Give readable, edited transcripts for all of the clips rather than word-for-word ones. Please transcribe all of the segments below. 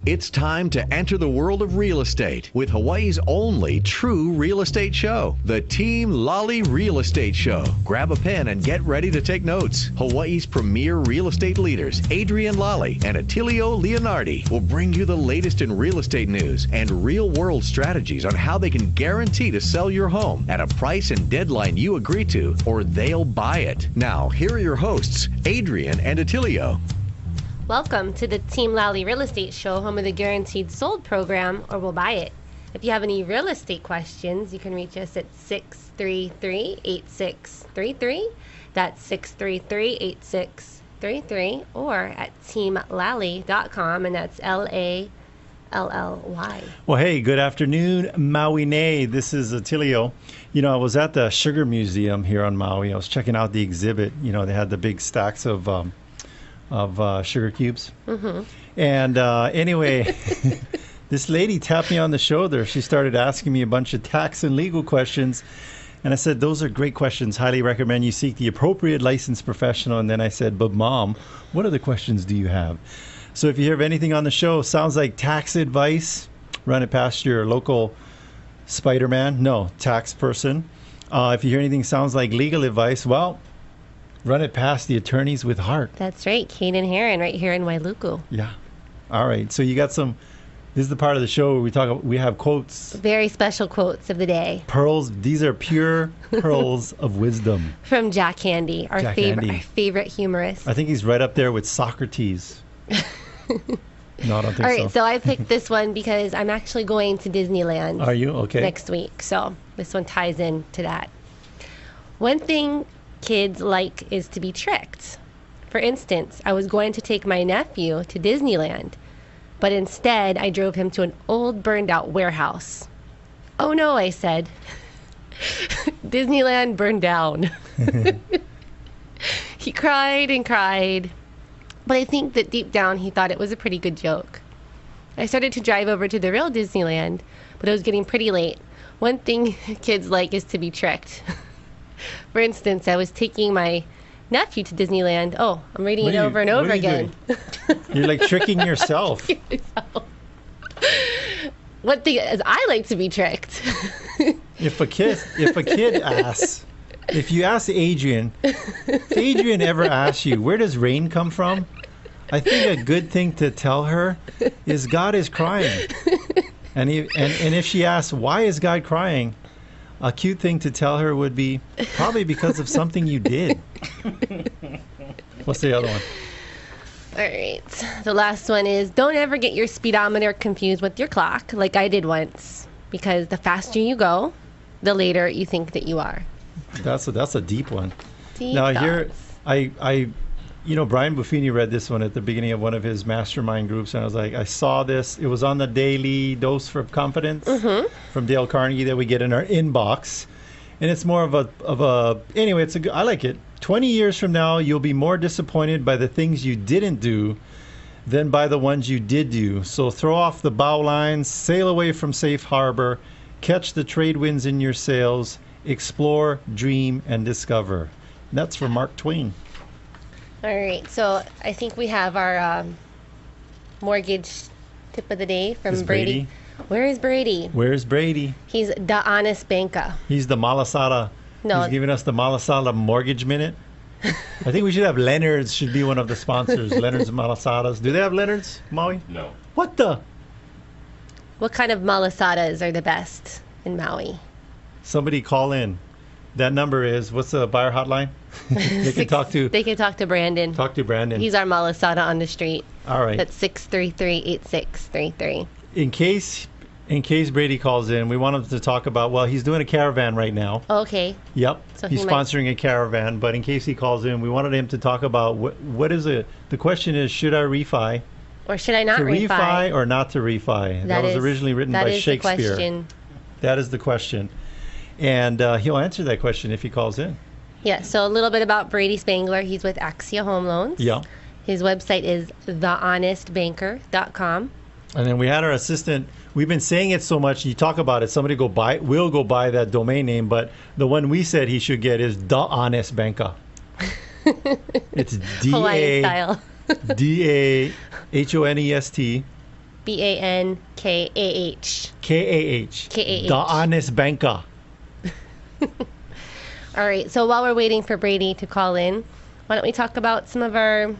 It's time to enter the world of real estate with Hawaii's only true real estate show, the Team Lally Real Estate Show. Grab a pen and get ready to take notes. Hawaii's premier real estate leaders, ADRIENNE LALLY and ATTILIO Leonardi, will bring you the latest in real estate news and real-world strategies on how they can guarantee to sell your home at a price and deadline you agree to, or they'll buy it. Now, here are your hosts, ADRIENNE and ATTILIO. Welcome to the Team Lally Real Estate Show, home of the Guaranteed Sold program, or we'll buy it. If you have any real estate questions, you can reach us at 633-8633. That's 633-8633, or at teamlally.com, and that's LALLY. Well, hey, good afternoon, Maui Nei. This is Attilio. You know, I was at the Sugar Museum here on Maui. I was checking out the exhibit. You know, they had the big stacks of sugar cubes. Mm-hmm. And anyway, this lady tapped me on the shoulder. She started asking me a bunch of tax and legal questions. And I said, those are great questions. Highly recommend you seek the appropriate licensed professional. And then I said, but Mom, what other questions do you have? So if you hear of anything on the show, sounds like tax advice, run it past your local Spider-Man. No, tax person. If you hear anything sounds like legal advice, well, run it past the attorneys with heart. That's right, Cain and Herren, right here in Wailuku. Yeah. All right. So you got some. This is the part of the show where we have quotes. Very special quotes of the day. Pearls. These are pure pearls of wisdom. From Jack Handy, our favorite humorist. I think he's right up there with Socrates. No, I don't think so. All right, so I picked this one because I'm actually going to Disneyland. Are you? Okay. Next week. So this one ties in to that. One thing kids like is to be tricked. For instance, I was going to take my nephew to Disneyland, but instead I drove him to an old burned out warehouse. Oh no, I said. Disneyland burned down. He cried and cried, but I think that deep down he thought it was a pretty good joke. I started to drive over to the real Disneyland, but it was getting pretty late. One thing kids like is to be tricked. For instance, I was taking my nephew to Disneyland. Oh, I'm reading it over and over again. You're like tricking yourself. What thing is I like to be tricked? If a kid asks, if you ask Adrienne, if Adrienne ever asks you, where does rain come from? I think a good thing to tell her is God is crying. And if she asks, why is God crying? A cute thing to tell her would be probably because of something you did. What's the other one? All right. The last one is, don't ever get your speedometer confused with your clock, like I did once, because the faster you go, the later you think that you are. That's a deep one. Deep now thoughts. Here, Brian Buffini read this one at the beginning of one of his mastermind groups, and I was like, I saw this. It was on the daily dose for confidence from Dale Carnegie that we get in our inbox, and it's more of a. Anyway, I like it. 20 years from now, you'll be more disappointed by the things you didn't do than by the ones you did do. So throw off the bow lines, sail away from safe harbor, catch the trade winds in your sails, explore, dream, and discover. And that's from Mark Twain. All right, so I think we have our mortgage tip of the day from Brady. Where is Brady? Where's Brady? He's the honest banker. He's the Malasada. No. He's giving us the Malasada Mortgage Minute. I think we should have Leonard's should be one of the sponsors. Leonard's Malasadas. Do they have Leonard's, Maui? No. What kind of malasadas are the best in Maui? Somebody call in. That number is, what's the buyer hotline? They can talk to Brandon. Talk to Brandon. He's our malasada on the street. All right. That's 633-8633. In case Brady calls in, we want him to talk about, well, he's doing a caravan right now. Okay. Yep. So he's sponsoring a caravan, but in case he calls in, we wanted him to talk about what is it? The question is, should I refi? Or should I not refi? To refi or not to refi? That was originally written by Shakespeare. That is the question. That is the question. And he'll answer that question if he calls in. Yeah, so a little bit about Brady Spangler. He's with Axia Home Loans. Yeah. His website is thehonestbanker.com. And then we had our assistant. We've been saying it so much. You talk about it. Somebody will go buy that domain name. But the one we said he should get is The Honest Banker. It's Hawaiian style. DAHONEST Bankah. KAH. The honest banker. All right, so while we're waiting for Brady to call in, why don't we talk about some of our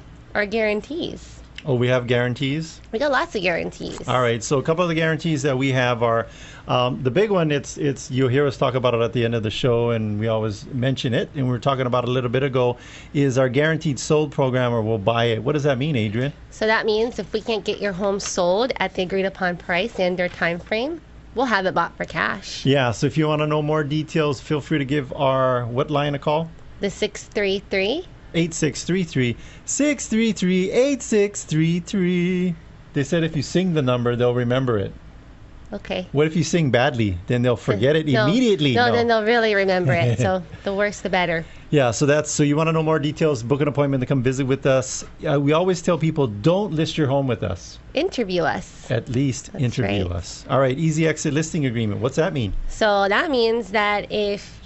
guarantees? Oh, we have guarantees? We got lots of guarantees. All right, so a couple of the guarantees that we have are, the big one, it's you'll hear us talk about it at the end of the show, and we always mention it, and we were talking about it a little bit ago, is our guaranteed sold program, or we'll buy it. What does that mean, Adrienne? So that means if we can't get your home sold at the agreed upon price and or time frame, we'll have it bought for cash. Yeah, so if you want to know more details, feel free to give our, what line a call? The 633 8633 633 8633. They said if you sing the number, they'll remember it. Okay. What if you sing badly? Then they'll forget it immediately. No, then they'll really remember it. So the worse, the better. Yeah, so you want to know more details, book an appointment to come visit with us. We always tell people, don't list your home with us. Interview us. At least interview right. us. All right, easy exit listing agreement. What's that mean? So that means that if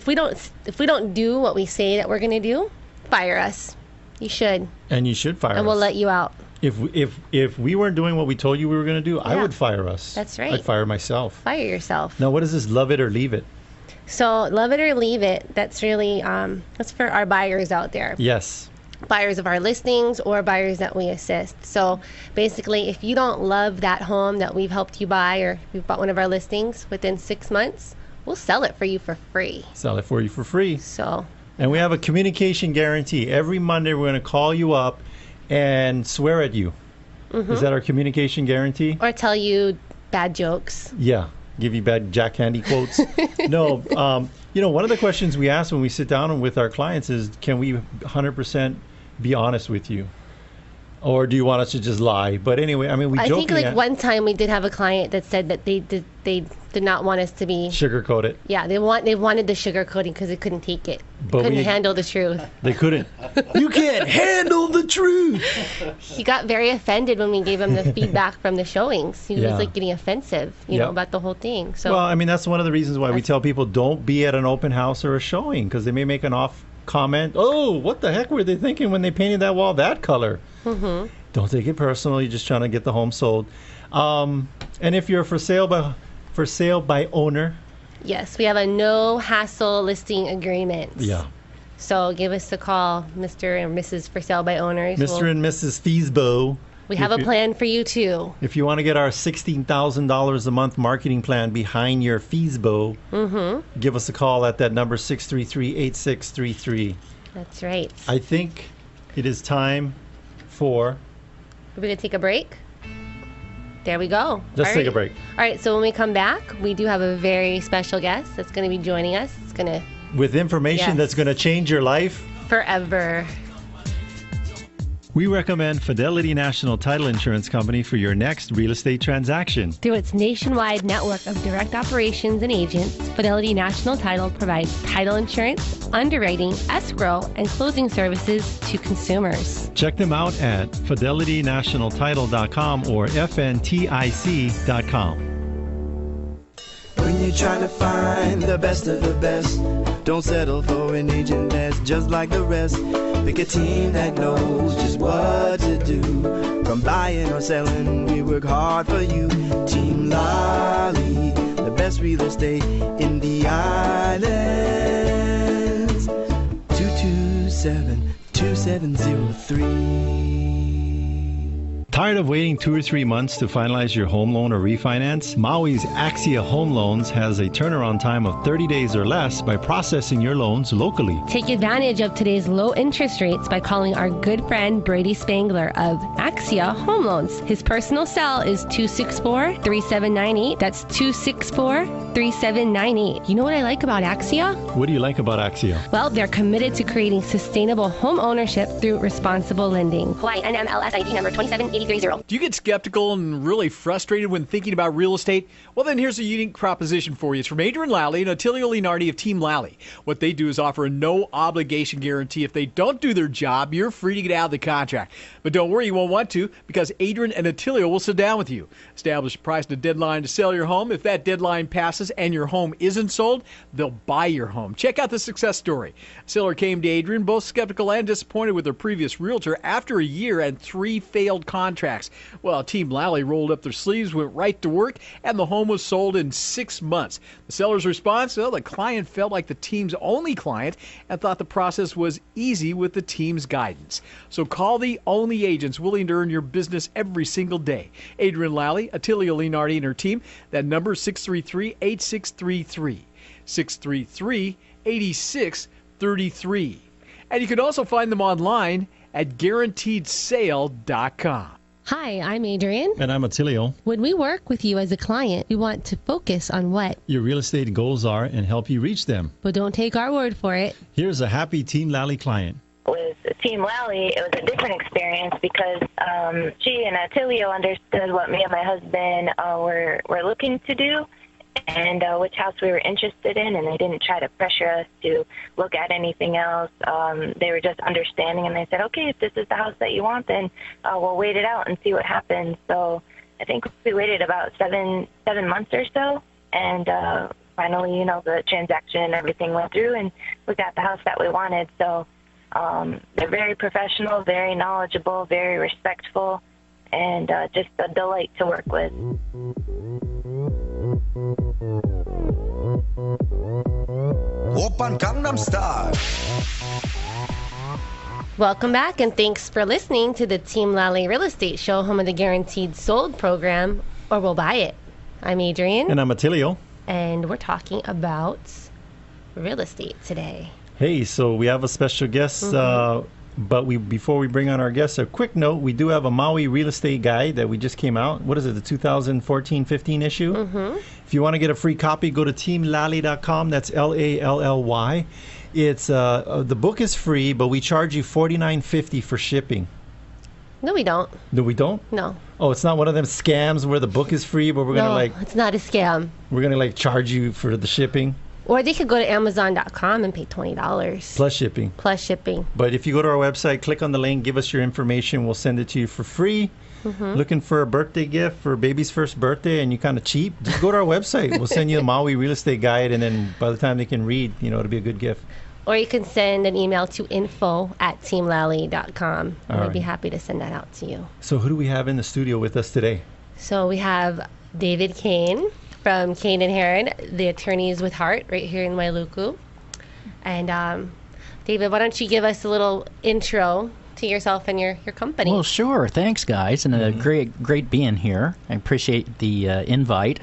we don't do what we say that we're going to do, fire us. You should. And you should fire us. And we'll let you out. If we weren't doing what we told you we were going to do, I would fire us. That's right. I'd fire myself. Fire yourself. Now, what is this love it or leave it? So love it or leave it, that's really, that's for our buyers out there. Yes. Buyers of our listings or buyers that we assist. So basically, if you don't love that home that we've helped you buy, or we've bought one of our listings within 6 months, we'll sell it for you for free. Sell it for you for free. So. And we have a communication guarantee. Every Monday, we're going to call you up and swear at you. Mm-hmm. Is that our communication guarantee? Or tell you bad jokes. Yeah. Give you bad Jack Handy quotes. No. One of the questions we ask when we sit down with our clients is, can we 100% be honest with you? Or do you want us to just lie? But anyway, I mean, I think one time we did have a client that said that they did not want us to be sugarcoat it. Yeah, they wanted the sugarcoating because they couldn't take it. But couldn't handle the truth. They couldn't. You can't handle the truth. He got very offended when we gave him the feedback from the showings. He was like getting offensive, you know, about the whole thing. So well, I mean, that's one of the reasons why we tell people don't be at an open house or a showing, because they may make an off comment. Oh, what the heck were they thinking when they painted that wall that color? Mm-hmm. Don't take it personal. You're just trying to get the home sold. And if you're for sale by owner. Yes, we have a no hassle listing agreement. Yeah. So give us a call, Mr. and Mrs. for sale by owners. Mr. and Mrs. Feesbo. We have a plan for you too. If you want to get our $16,000 a month marketing plan behind your Feesbo, give us a call at that number 633-8633. That's right. I think it is time for... Are we going to take a break? There we go. Let's take a break. All right, so when we come back, we do have a very special guest that's going to be joining us. It's going to... With information that's going to change your life. Forever. We recommend Fidelity National Title Insurance Company for your next real estate transaction. Through its nationwide network of direct operations and agents, Fidelity National Title provides title insurance, underwriting, escrow, and closing services to consumers. Check them out at fidelitynationaltitle.com or fntic.com. When you're trying to find the best of the best, don't settle for an agent that's just like the rest. Pick a team that knows just what to do. From buying or selling, we work hard for you. Team Lally, the best real estate in the islands. 227-2703. Tired of waiting 2 or 3 months to finalize your home loan or refinance? Maui's Axia Home Loans has a turnaround time of 30 days or less by processing your loans locally. Take advantage of today's low interest rates by calling our good friend Brady Spangler of Axia Home Loans. His personal cell is 264-3798. That's 264-3798. You know what I like about Axia? What do you like about Axia? Well, they're committed to creating sustainable home ownership through responsible lending. Hawaii NMLS ID number 2780. Do you get skeptical and really frustrated when thinking about real estate? Well, then here's a unique proposition for you. It's from ADRIENNE LALLY and ATTILIO Leonardi of Team Lally. What they do is offer a no-obligation guarantee. If they don't do their job, you're free to get out of the contract. But don't worry, you won't want to, because ADRIENNE and ATTILIO will sit down with you. Establish a price and a deadline to sell your home. If that deadline passes and your home isn't sold, they'll buy your home. Check out the success story. A seller came to ADRIENNE, both skeptical and disappointed with their previous realtor after a year and 3 failed contracts. contracts. Well, Team Lally rolled up their sleeves, went right to work, and the home was sold in 6 months. The seller's response, well, the client felt like the team's only client and thought the process was easy with the team's guidance. So call the only agents willing to earn your business every single day. ADRIENNE Lally, Attilio Leonardi, and her team. That number is 633-8633. 633-8633. And you can also find them online at guaranteedsale.com. Hi, I'm Adrienne. And I'm Attilio. When we work with you as a client, we want to focus on what your real estate goals are and help you reach them. But don't take our word for it. Here's a happy Team Lally client. With Team Lally, it was a different experience because she and Attilio understood what me and my husband were looking to do and which house we were interested in, and they didn't try to pressure us to look at anything else. They were just understanding, and they said, okay, if this is the house that you want, then we'll wait it out and see what happens. So I think we waited about seven months or so, and finally, the transaction and everything went through, and we got the house that we wanted. So they're very professional, very knowledgeable, very respectful, and just a delight to work with. Open Gangnam Style. Welcome back, and thanks for listening to the Team Lally Real Estate Show, home of the Guaranteed Sold program, or we'll buy it. I'm Adrienne. And I'm Attilio. And we're talking about real estate today. Hey, so we have a special guest, but before we bring on our guests, a quick note, we do have a Maui real estate guide that we just came out. What is it, the 2014-15 issue? If you want to get a free copy, go to teamlally.com. That's Lally. It's the book is free, but we charge you $49.50 for shipping. No, we don't. No, we don't? No. Oh, it's not one of them scams where the book is free, but we're gonna it's not a scam. We're gonna charge you for the shipping. Or they could go to Amazon.com and pay $20. Plus shipping. Plus shipping. But if you go to our website, click on the link, give us your information, we'll send it to you for free. Looking for a birthday gift for baby's first birthday and you kind of cheap, just go to our website. We'll send you a Maui real estate guide, and then by the time they can read, it'll be a good gift. Or you can send an email to info@teamlally.com. And we'd be happy to send that out to you. So who do we have in the studio with us today? So we have David Cain from Cain and Herren, the attorneys with heart, right here in Wailuku. And David, why don't you give us a little intro to yourself and your company? Well, sure. Thanks, guys, and great being here. I appreciate the invite.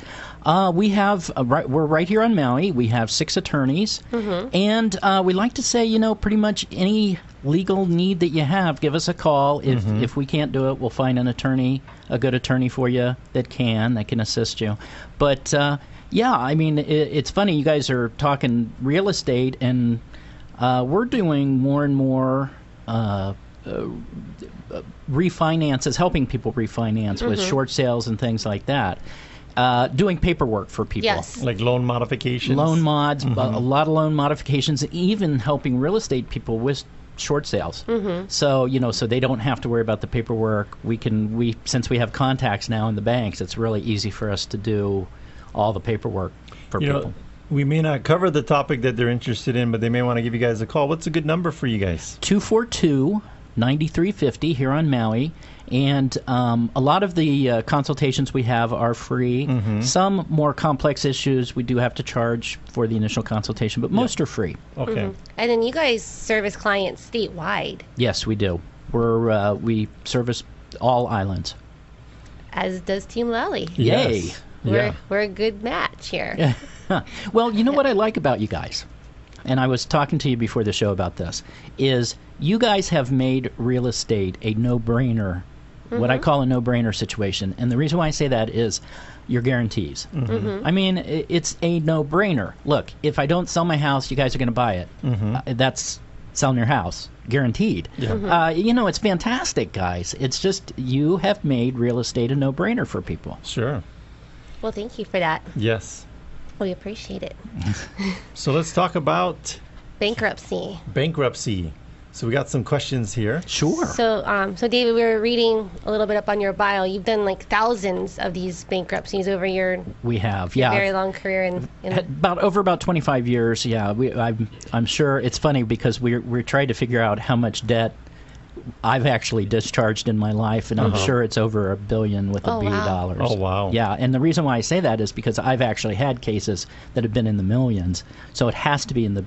We have we're right here on Maui. We have 6 attorneys, and we like to say, pretty much any legal need that you have, give us a call. If we can't do it, we'll find an attorney, a good attorney for you that can assist you. But it's funny. You guys are talking real estate, and we're doing more and more refinances, helping people refinance with short sales and things like that. Doing paperwork for people. Yes. Like loan modifications? Loan mods, a lot of loan modifications, even helping real estate people with short sales. So, so they don't have to worry about the paperwork. Since we have contacts now in the banks, it's really easy for us to do all the paperwork for people. We may not cover the topic that they're interested in, but they may want to give you guys a call. What's a good number for you guys? 242-9350 here on Maui. And a lot of the consultations we have are free. Some more complex issues we do have to charge for the initial consultation, but most are free. Okay. And then you guys service clients statewide. Yes, we do. We service all islands. As does Team Lally. Yay. We're a good match here. Well, you know what I like about you guys, and I was talking to you before the show about this, is you guys have made real estate a no-brainer, what I call a no-brainer situation. And the reason why I say that is your guarantees. I mean, it's a no-brainer. Look, if I don't sell my house, you guys are going to buy it. That's selling your house, guaranteed. It's fantastic, guys. It's just you have made real estate a no-brainer for people. Sure. Well, thank you for that. Yes. We appreciate it. So let's talk about bankruptcy. So we got some questions here. Sure. So David, we were reading a little bit up on your bio. You've done thousands of these bankruptcies over your very long career in about 25 years. Yeah, I'm sure it's funny because we're trying to figure out how much debt I've actually discharged in my life, and I'm sure it's over $1 billion with a B dollars. Oh, wow. Yeah, and the reason why I say that is because I've actually had cases that have been in the millions, so it has to be in the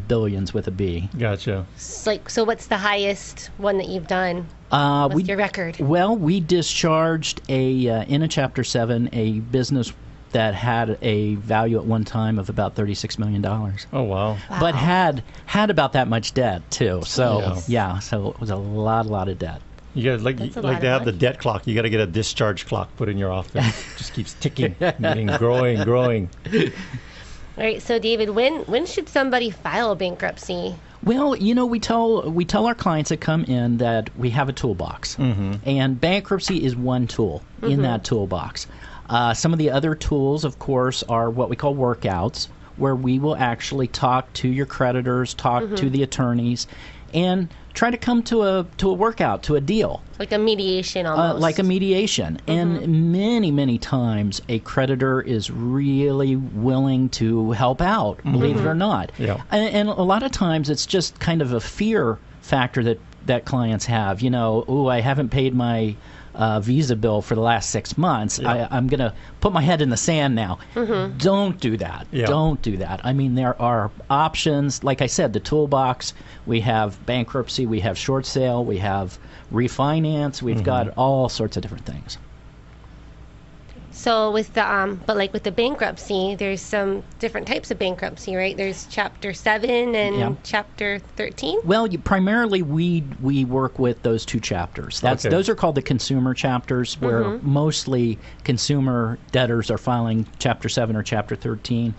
billions with a B. Gotcha. So what's the highest one that you've done? What's your record? Well, we discharged in a Chapter 7 a business that had a value at one time of about $36 million. Oh, wow. But had about that much debt, too. So, so it was a lot of debt. You guys like to have the debt clock. You got to get a discharge clock put in your office. It just keeps ticking, getting growing. All right, so David, when should somebody file bankruptcy? Well, we tell our clients that come in that we have a toolbox, and bankruptcy is one tool in that toolbox. Some of the other tools, of course, are what we call workouts, where we will actually talk to your creditors, talk to the attorneys, and try to come to a workout, to a deal. Like a mediation almost. Like a mediation. And many times a creditor is really willing to help out, believe it or not. Yeah. And a lot of times it's just kind of a fear factor that clients have. I haven't paid my Visa bill for the last 6 months. I'm going to put my head in the sand now. Don't do that. Don't do that. I mean, there are options. Like I said, the toolbox, we have bankruptcy, we have short sale, we have refinance, we've got all sorts of different things. So with the with the bankruptcy, there's some different types of bankruptcy, right? There's Chapter 7 and Chapter 13. Well, primarily we work with those two chapters. Those are called the consumer chapters, where mostly consumer debtors are filing Chapter 7 or Chapter 13.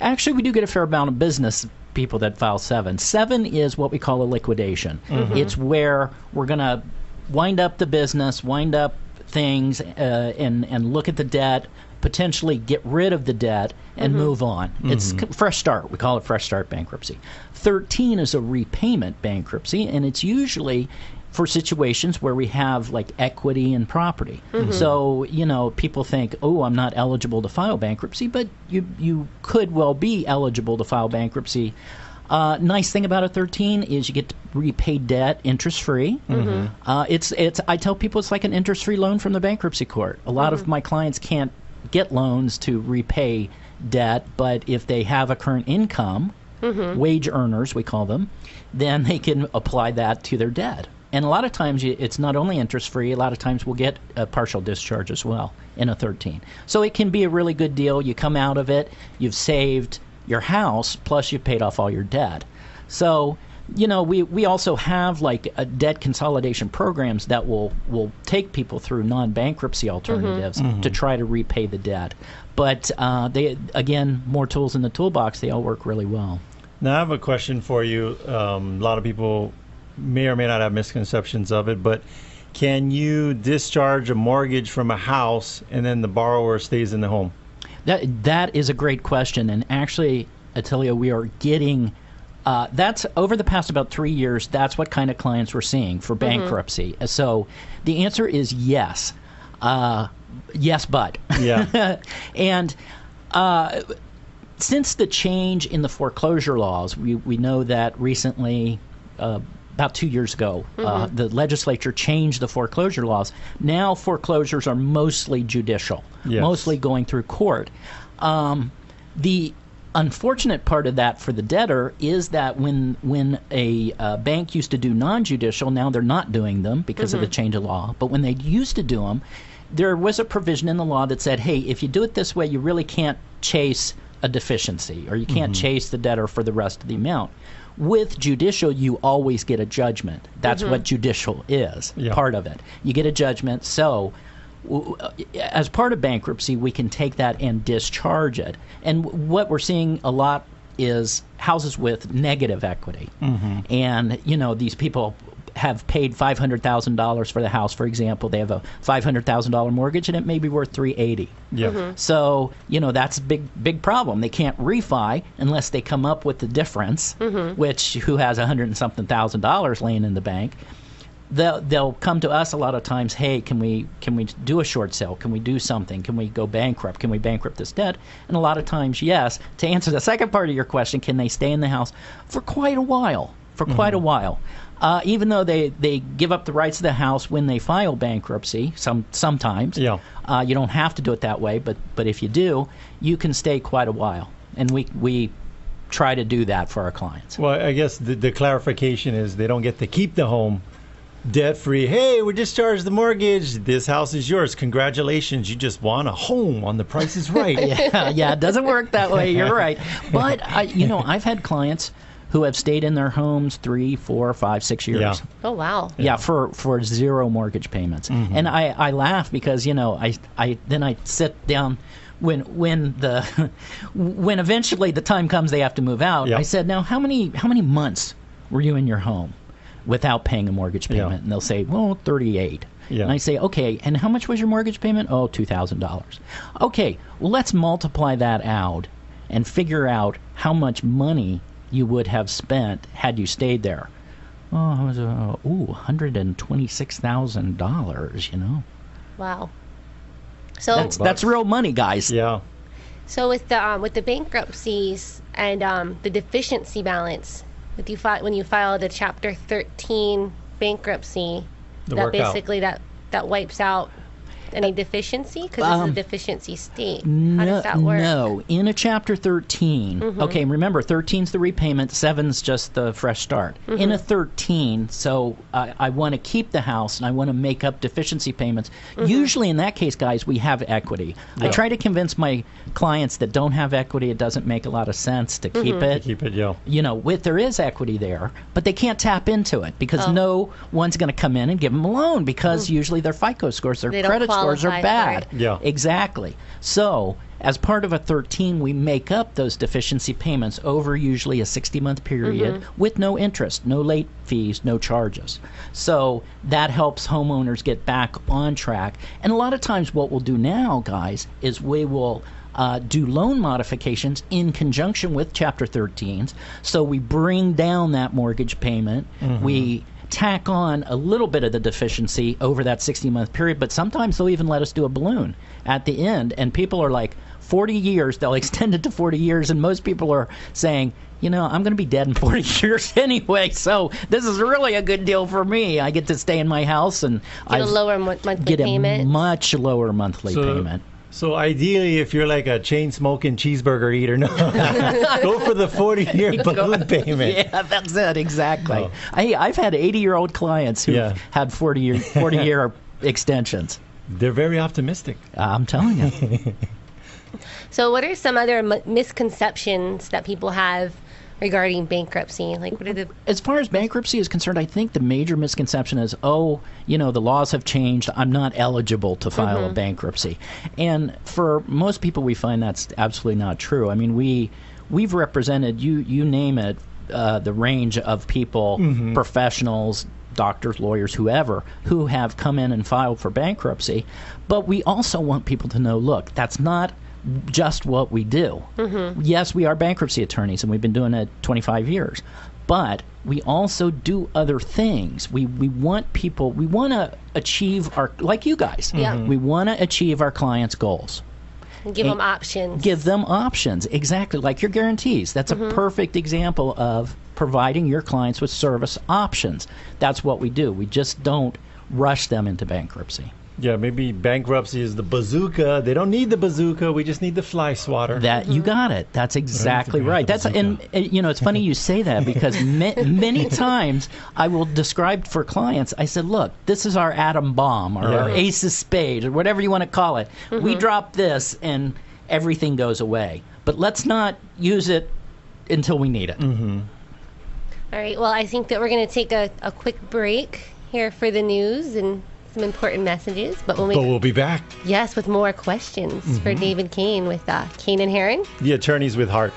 Actually, we do get a fair amount of business people that file 7. 7 is what we call a liquidation. It's where we're going to wind up the business, wind up things, and look at the debt, potentially get rid of the debt, and move on. It's fresh start. We call it fresh start bankruptcy. 13 is a repayment bankruptcy, and it's usually for situations where we have like equity and property. So, people think, I'm not eligible to file bankruptcy, but you could well be eligible to file bankruptcy. Nice thing about a 13 is you get to repay debt interest-free. I tell people it's like an interest-free loan from the bankruptcy court. A lot of my clients can't get loans to repay debt, but if they have a current income, wage earners we call them, then they can apply that to their debt. And a lot of times it's not only interest-free, a lot of times we'll get a partial discharge as well in a 13. So it can be a really good deal. You come out of it, you've saved your house, plus you've paid off all your debt. So, we also have like a debt consolidation programs that will take people through non-bankruptcy alternatives to try to repay the debt. But they, again, more tools in the toolbox, they all work really well. Now I have a question for you. A lot of people may or may not have misconceptions of it, but can you discharge a mortgage from a house and then the borrower stays in the home? That is a great question, and actually, Attilio, we are getting that's over the past about 3 years. That's what kind of clients we're seeing for bankruptcy. So the answer is yes, yes, but and since the change in the foreclosure laws, we know that recently. About 2 years ago, the legislature changed the foreclosure laws. Now foreclosures are mostly judicial, mostly going through court. The unfortunate part of that for the debtor is that when a bank used to do non-judicial, now they're not doing them because of the change of law. But when they used to do them, there was a provision in the law that said, hey, if you do it this way, you really can't chase a deficiency, or you can't chase the debtor for the rest of the amount. With judicial, you always get a judgment. That's what judicial is, part of it. You get a judgment. So as part of bankruptcy, we can take that and discharge it. And what we're seeing a lot is houses with negative equity. And, these people have paid $500,000 for the house, for example. They have a $500,000 mortgage, and it may be worth $380,000. So, that's a big problem. They can't refi unless they come up with the difference, who has $100 and something thousand laying in the bank. They'll come to us a lot of times. Hey, can we do a short sale? Can we do something? Can we go bankrupt? Can we bankrupt this debt? And a lot of times, yes. To answer the second part of your question, can they stay in the house for quite a while? for quite a while. Even though they give up the rights of the house when they file bankruptcy, sometimes. Yeah. You don't have to do it that way, but if you do, you can stay quite a while. And we try to do that for our clients. Well, I guess the clarification is they don't get to keep the home debt-free. Hey, we discharged the mortgage. This house is yours. Congratulations. You just won a home on The Price is Right. Yeah, it doesn't work that way. You're right. But, I've had clients who have stayed in their homes 3, 4, 5, 6 years. Yeah. Oh, wow. Yeah, for 0 mortgage payments. Mm-hmm. And I laugh because, I sit down when eventually the time comes they have to move out. Yeah. I said, now how many months were you in your home without paying a mortgage payment? Yeah. And they'll say, well, 38. Yeah. And I say, okay, and how much was your mortgage payment? Oh, $2,000. Okay, well, let's multiply that out and figure out how much money you would have spent had you stayed there. Oh, it was $126,000, Wow. So That's real money, guys. Yeah. So with the bankruptcies and the deficiency balance, when you file the Chapter 13 bankruptcy, that basically that wipes out any deficiency because this is a deficiency state. How does that work? No, in a Chapter 13, okay, remember 13's the repayment, 7's just the fresh start. In a 13, so I want to keep the house and I want to make up deficiency payments. Usually in that case, guys, we have equity. Yeah. I try to convince my clients that don't have equity, it doesn't make a lot of sense to keep it. Keep it, yeah. There is equity there, but they can't tap into it because no one's going to come in and give them a loan because usually their FICO scores, their credit scores are bad. Yeah. Exactly. So, as part of a 13, we make up those deficiency payments over usually a 60-month period with no interest, no late fees, no charges. So, that helps homeowners get back on track. And a lot of times what we'll do now, guys, is we will do loan modifications in conjunction with Chapter 13s. So, we bring down that mortgage payment. We tack on a little bit of the deficiency over that 60-month period, but sometimes they'll even let us do a balloon at the end, and people are like, 40 years, they'll extend it to 40 years, and most people are saying, I'm going to be dead in 40 years anyway, so this is really a good deal for me. I get to stay in my house, and get a lower monthly payment. A much lower monthly payment. So ideally, if you're like a chain-smoking cheeseburger eater, go for the 40-year balloon payment. Yeah, that's it, exactly. Oh. Hey, I've had 80-year-old clients who had 40-year extensions. They're very optimistic. I'm telling you. So what are some other misconceptions that people have regarding bankruptcy? Like, what are the... As far as bankruptcy is concerned, I think the major misconception is, the laws have changed. I'm not eligible to file a bankruptcy. And for most people, we find that's absolutely not true. I mean, we've represented, you name it, the range of people, professionals, doctors, lawyers, whoever, who have come in and filed for bankruptcy. But we also want people to know, look, that's not just what we do. Yes, we are bankruptcy attorneys, and we've been doing it 25 years. But we also do other things. We want people, we want to achieve like you guys. Yeah. We want to achieve our clients' goals. And give them options. Give them options, exactly, like your guarantees. That's a perfect example of providing your clients with service options. That's what we do. We just don't rush them into bankruptcy. Yeah, maybe bankruptcy is the bazooka. They don't need the bazooka. We just need the fly swatter. That you got it. That's exactly right. It's funny you say that because many times I will describe for clients. I said, look, this is our atom bomb or our ace of spades or whatever you want to call it. We drop this and everything goes away. But let's not use it until we need it. All right. Well, I think that we're going to take a quick break here for the news and some important messages, but we'll be back. Yes, with more questions for David Cain with Cain and Herren, the attorneys with heart.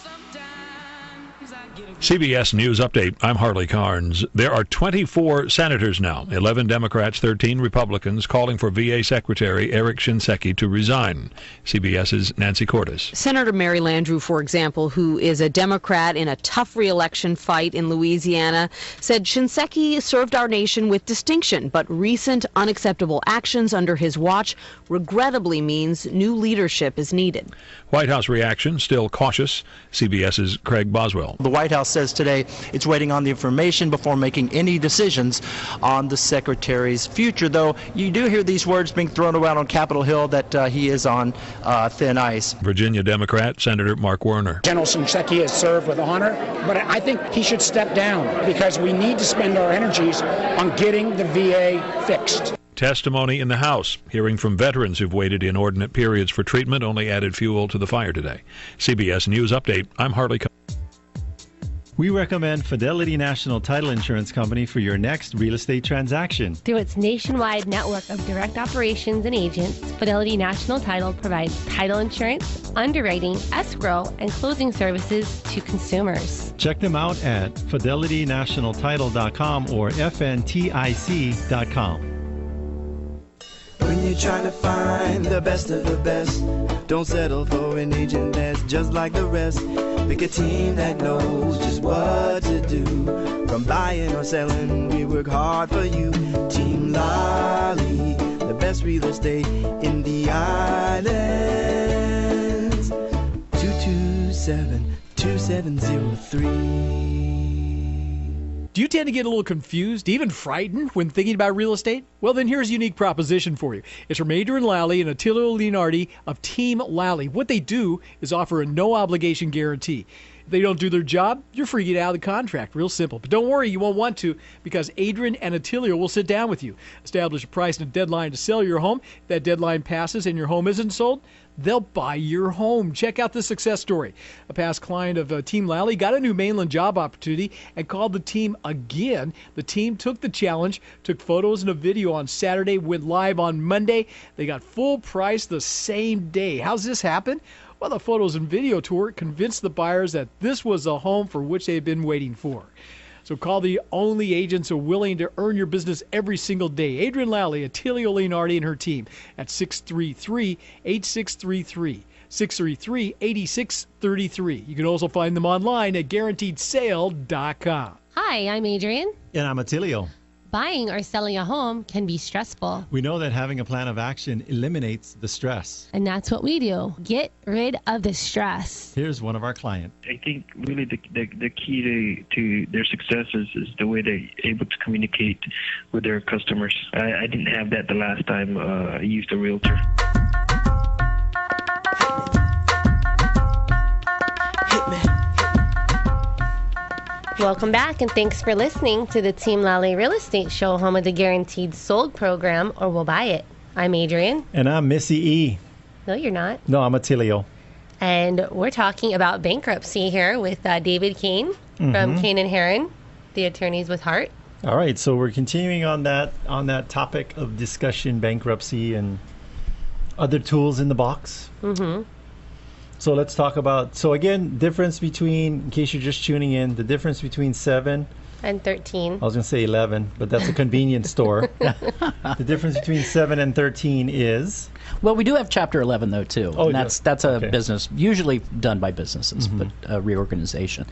Sometimes I get CBS News Update. I'm Harley Carnes. There are 24 senators now, 11 Democrats, 13 Republicans, calling for VA Secretary Eric Shinseki to resign. CBS's Nancy Cordes. Senator Mary Landrieu, for example, who is a Democrat in a tough re-election fight in Louisiana, said Shinseki served our nation with distinction, but recent unacceptable actions under his watch regrettably means new leadership is needed. White House reaction still cautious. CBS's Craig Boswell. The White House says today it's waiting on the information before making any decisions on the Secretary's future, though you do hear these words being thrown around on Capitol Hill that he is on thin ice. Virginia Democrat Senator Mark Warner. General Shinseki has served with honor, but I think he should step down because we need to spend our energies on getting the VA fixed. Testimony in the House. Hearing from veterans who've waited inordinate periods for treatment only added fuel to the fire today. CBS News Update. I'm Harley. We recommend Fidelity National Title Insurance Company for your next real estate transaction. Through its nationwide network of direct operations and agents, Fidelity National Title provides title insurance, underwriting, escrow, and closing services to consumers. Check them out at fidelitynationaltitle.com or fntic.com. When you're trying to find the best of the best, don't settle for an agent that's just like the rest. Pick a team that knows just what to do. From buying or selling, we work hard for you. Team Lally, the best real estate in the islands. 227-2703. Do you tend to get a little confused, even frightened, when thinking about real estate? Well, then here's a unique proposition for you. It's from ADRIENNE LALLY and ATTILIO Leonardi of Team Lally. What they do is offer a no-obligation guarantee. If they don't do their job, you're free to get out of the contract. Real simple. But don't worry, you won't want to, because ADRIENNE and ATTILIO will sit down with you, establish a price and a deadline to sell your home. If that deadline passes and your home isn't sold, they'll buy your home. Check out the success story. A past client of Team Lally got a new mainland job opportunity and called the team again. The team took the challenge, took photos and a video on Saturday, went live on Monday. They got full price the same day. How's this happen? Well, the photos and video tour convinced the buyers that this was a home for which they've been waiting for. So call the only agents who are willing to earn your business every single day. ADRIENNE LALLY, ATTILIO Leonardi, and her team at 633-8633. 633-8633. You can also find them online at guaranteedsale.com. Hi, I'm Adrienne. And I'm Attilio. Buying or selling a home can be stressful. We know that having a plan of action eliminates the stress. And that's what we do. Get rid of the stress. Here's one of our clients. I think really the key to their success is the way they're able to communicate with their customers. I didn't have that the last time I used a realtor. Welcome back, and thanks for listening to the Team Lally Real Estate Show, home of the Guaranteed Sold program, or We'll Buy It. I'm Adrienne. And I'm Missy E. No, you're not. No, I'm Attilio. And we're talking about bankruptcy here with David Cain from Cain and Herren, the attorneys with heart. All right, so we're continuing on that topic of discussion, bankruptcy and other tools in the box. Mm-hmm. So let's talk about, so again, difference between, in case you're just tuning in, the difference between 7 and 13. I was going to say 11, but that's a convenience store. The difference between 7 and 13 is? Well, we do have Chapter 11, though, too. Oh, and that's a business, usually done by businesses, but reorganization.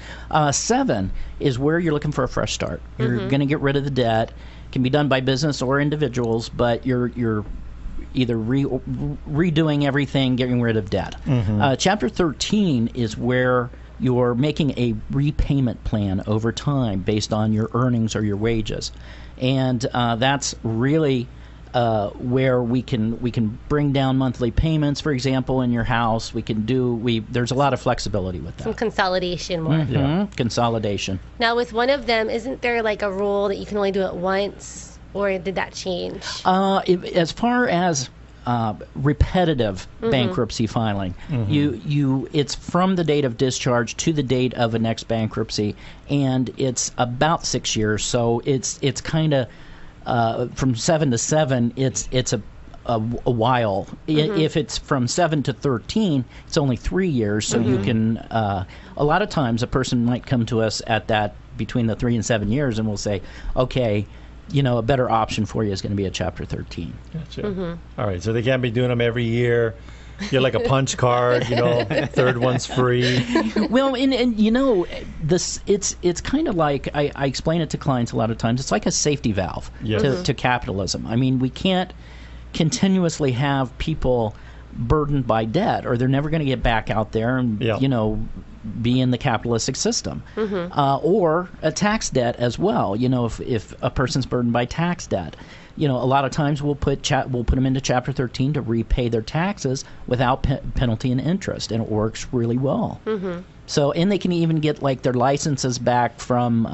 7 is where you're looking for a fresh start. You're going to get rid of the debt. It can be done by business or individuals, but you're either redoing everything, getting rid of debt. Chapter 13 is where you're making a repayment plan over time based on your earnings or your wages. And that's really where we can bring down monthly payments, for example, in your house. There's a lot of flexibility with that. Some consolidation more. Consolidation. Now, with one of them, isn't there like a rule that you can only do it once? Or did that change? As far as repetitive bankruptcy filing, it's from the date of discharge to the date of a next bankruptcy, and it's about 6 years. So it's kind of from 7 to 7. It's a while. If it's from 7 to 13, it's only 3 years. So you can. A lot of times, a person might come to us at that between the 3 and 7 years, and we'll say, okay, a better option for you is going to be a Chapter 13. Gotcha. All right, so they can't be doing them every year. Get like a punch card, third one's free. Well, and this it's kind of like I explain it to clients a lot of times. It's like a safety valve to capitalism. I mean, we can't continuously have people burdened by debt, or they're never going to get back out there and be in the capitalistic system, or a tax debt as well. If a person's burdened by tax debt, a lot of times we'll put them into Chapter 13 to repay their taxes without penalty and interest, and it works really well. So, and they can even get like their licenses back from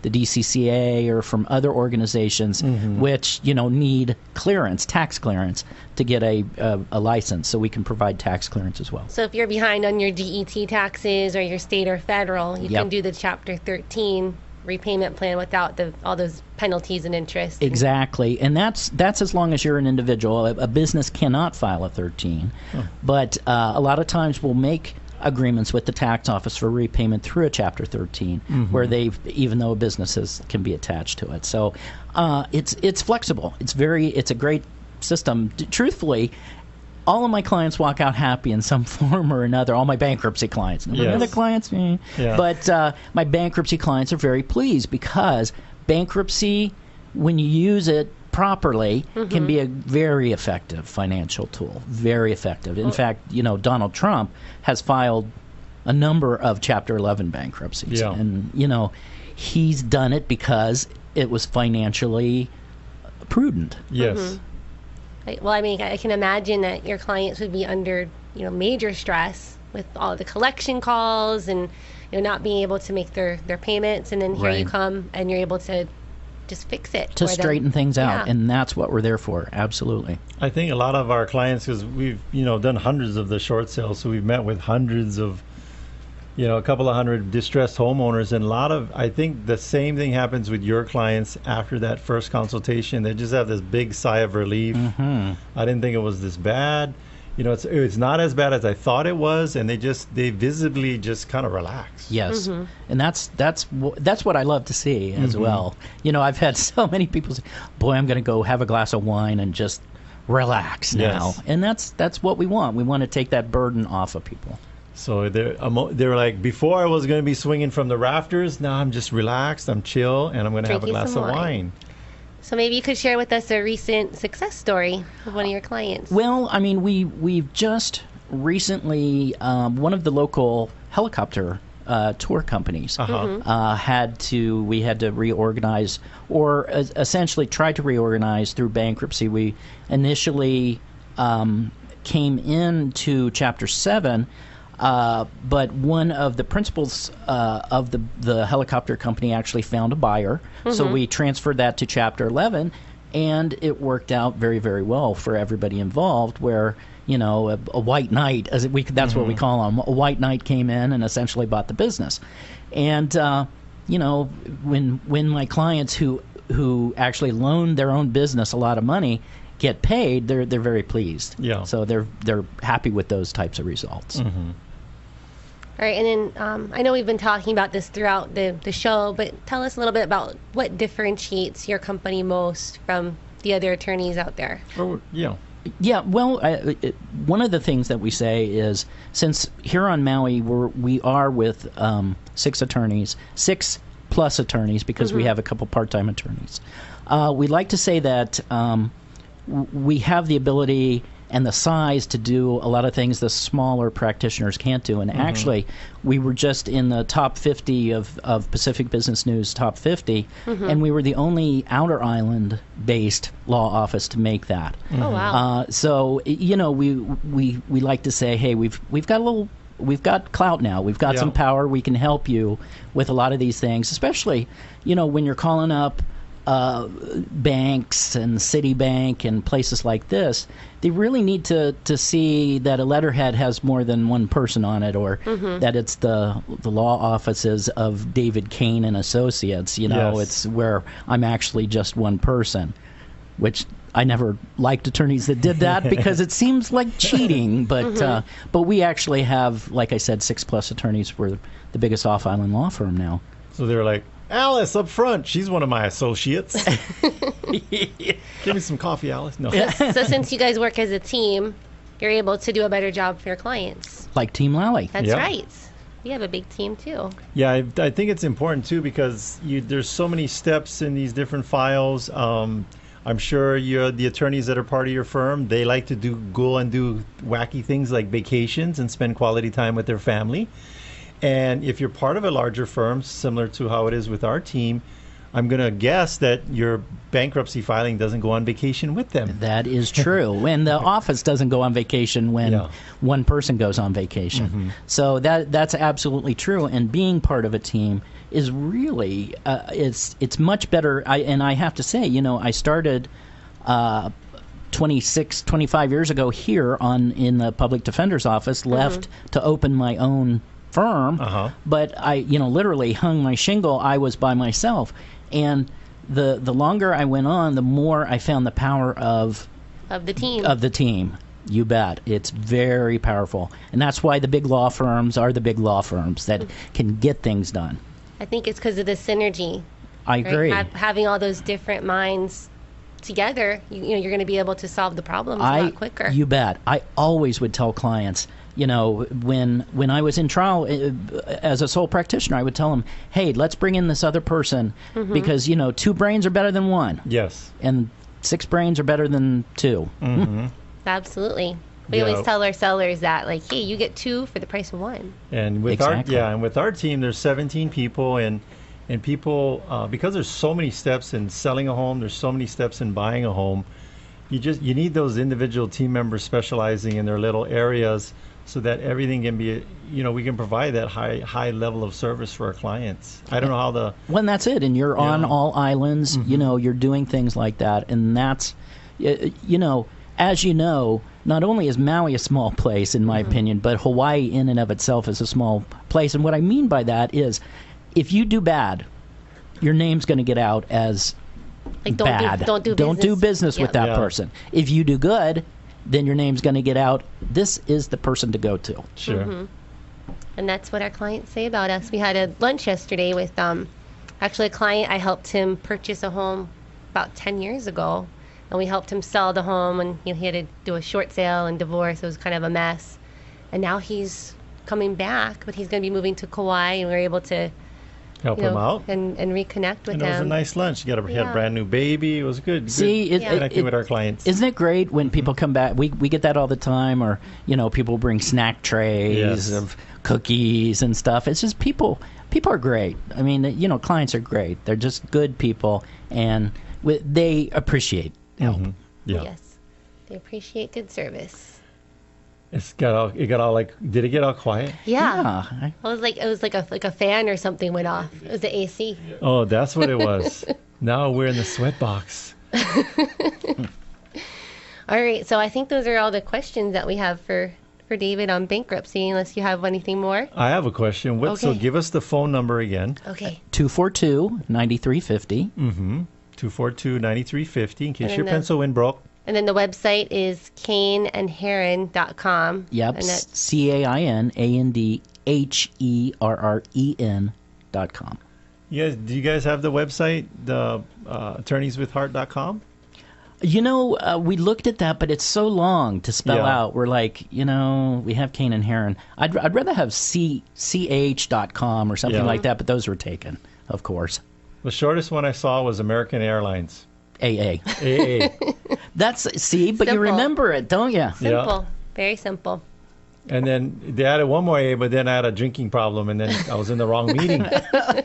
the DCCA or from other organizations, which need clearance, tax clearance, to get a license. So we can provide tax clearance as well. So if you're behind on your DET taxes or your state or federal, you can do the Chapter 13 repayment plan without all those penalties and interest. Exactly, and that's as long as you're an individual. A business cannot file a 13, but a lot of times we'll make agreements with the tax office for repayment through a Chapter 13, where even though businesses can be attached to it. So it's flexible. It's a great system. Truthfully, all of my clients walk out happy in some form or another. All my bankruptcy clients. My other clients, but my bankruptcy clients are very pleased, because bankruptcy, when you use it properly, can be a very effective financial tool. Very effective. In fact, Donald Trump has filed a number of Chapter 11 bankruptcies, and he's done it because it was financially prudent. Yes. Well, I mean, I can imagine that your clients would be under, major stress with all the collection calls and, not being able to make their payments. And then here you come and you're able to just fix it. To straighten things out. And that's what we're there for. Absolutely. I think a lot of our clients, because we've, done hundreds of the short sales, so we've met with hundreds of, a couple of hundred distressed homeowners, and I think the same thing happens with your clients after that first consultation. They just have this big sigh of relief. I didn't think it was this bad. It's not as bad as I thought it was, and they visibly just kind of relax. Yes, and that's what I love to see as well. I've had so many people say, "Boy, I'm going to go have a glass of wine and just relax now," and that's what we want. We want to take that burden off of people. So they're like, before I was going to be swinging from the rafters, now I'm just relaxed, I'm chill, and I'm going to have a glass of wine. So maybe you could share with us a recent success story of one of your clients. Well, I mean, we've just recently, one of the local helicopter tour companies we had to reorganize, or essentially tried to reorganize through bankruptcy. We initially came into Chapter 7, but one of the principals of the helicopter company actually found a buyer. So we transferred that to Chapter 11, and it worked out very, very well for everybody involved, where a white knight, that's what we call them, a white knight came in and essentially bought the business. And when my clients who actually loaned their own business a lot of money get paid, they're very pleased. So they're happy with those types of results. All right, and then I know we've been talking about this throughout the show, but tell us a little bit about what differentiates your company most from the other attorneys out there. Yeah, well, one of the things that we say is, since here on Maui we are with 6 attorneys, 6 plus attorneys, because we have a couple part-time attorneys. We like to say that we have the ability and the size to do a lot of things the smaller practitioners can't do. And actually, we were just in the top 50 of Pacific Business News top 50, and we were the only outer island-based law office to make that. Oh wow! So we like to say, hey, we've got clout now. We've got some power. We can help you with a lot of these things, especially when you're calling up banks and Citibank and places like this. They really need to see that a letterhead has more than one person on it, or that it's the law offices of David Cain and Associates. It's where I'm actually just one person. which I never liked attorneys that did that because it seems like cheating. But we actually have, like I said, 6+ attorneys. We're the biggest off-island law firm now. So they're like, Alice up front, she's one of my associates. Give me some coffee, Alice. No. So since you guys work as a team, you're able to do a better job for your clients. Like Team Lally. That's right. We have a big team too. Yeah, I think it's important too because there's so many steps in these different files. I'm sure the attorneys that are part of your firm, they like to go and do wacky things like vacations and spend quality time with their family. And if you're part of a larger firm, similar to how it is with our team, I'm going to guess that your bankruptcy filing doesn't go on vacation with them. That is true. And the office doesn't go on vacation when one person goes on vacation. So that's absolutely true. And being part of a team is really, it's much better. And I have to say, I started 25 years ago here in the public defender's office, left to open my own firm, but I literally hung my shingle. I was by myself, and the longer I went on, the more I found the power of the team. Of the team. You bet. It's very powerful, and that's why the big law firms are the big law firms that can get things done. I think it's because of the synergy. I agree. Having all those different minds together, you're going to be able to solve the problems a lot quicker. You bet. I always would tell clients, when I was in trial as a sole practitioner, I would tell them, hey, let's bring in this other person because, 2 brains are better than 1. Yes. And 6 brains are better than 2. Absolutely. We always tell our sellers that, like, hey, you get 2 for the price of 1. And with our team, there's 17 people, and people, because there's so many steps in selling a home, there's so many steps in buying a home, you need those individual team members specializing in their little areas so that everything can be, we can provide that high level of service for our clients. I don't know how when that's it, and you're on all islands, you're doing things like that, and that's, as you know, not only is Maui a small place, in my opinion, but Hawaii in and of itself is a small place. And what I mean by that is, if you do bad, your name's going to get out as bad. Don't do business with that person. If you do good, then your name's going to get out. This is the person to go to. Sure. And that's what our clients say about us. We had a lunch yesterday with actually a client. I helped him purchase a home about 10 years ago, and we helped him sell the home, and he had to do a short sale and divorce. It was kind of a mess. And now he's coming back, but he's going to be moving to Kauai, and we were able to help him out and reconnect with him. It was a nice lunch. He had a brand new baby. It was good. Connecting with our clients. Isn't it great when people come back? We get that all the time, or people bring snack trays of cookies and stuff. It's just people are great. I mean, clients are great. They're just good people, and they appreciate help. Yes, they appreciate good service. It got all like, did it get all quiet? Yeah. It was like a fan or something went off. It was the AC. Oh, that's what it was. Now we're in the sweat box. All right, so I think those are all the questions that we have for David on bankruptcy, unless you have anything more. I have a question. So give us the phone number again. Okay. 242-9350. 242-9350 in case your pencil wind broke. And then the website is cainandherren.com. Yep, and that's CAINANDHERREN.com. Do you guys have the website, the attorneyswithheart.com? We looked at that, but it's so long to spell out. We're like, we have Cain and Herren. I'd rather have CH.com or something like that, but those were taken, of course. The shortest one I saw was American Airlines. AA. But simple. You remember it, don't you? Simple. Very simple. And then they added one more A, but then I had a drinking problem, and then I was in the wrong meeting. I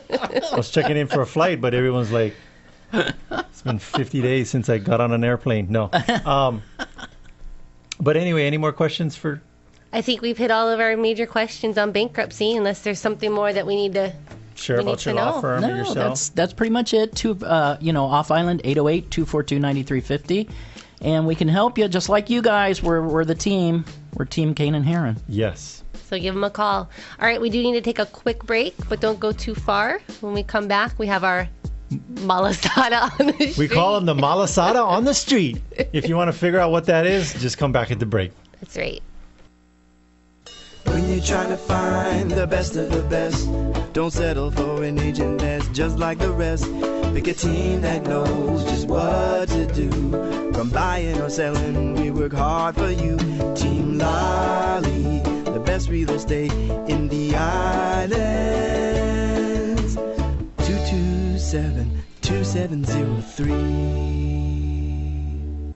was checking in for a flight, but everyone's like, it's been 50 days since I got on an airplane. No. But anyway, any more questions for... I think we've hit all of our major questions on bankruptcy, unless there's something more that we need to... about your law firm or yourself. That's pretty much it. Off Island 808-242-9350, and we can help you just like you guys. We're the team. We're Team Cain and Herren. Yes. So give them a call. All right, we do need to take a quick break, but don't go too far. When we come back, we have our malasada on the street. We call them the malasada on the street. If you want to figure out what that is, just come back at the break. That's right. When you're trying to find the best of the best, don't settle for an agent that's just like the rest. Pick a team that knows just what to do. From buying or selling, we work hard for you. Team Lolly, the best real estate in the islands. 227-2703.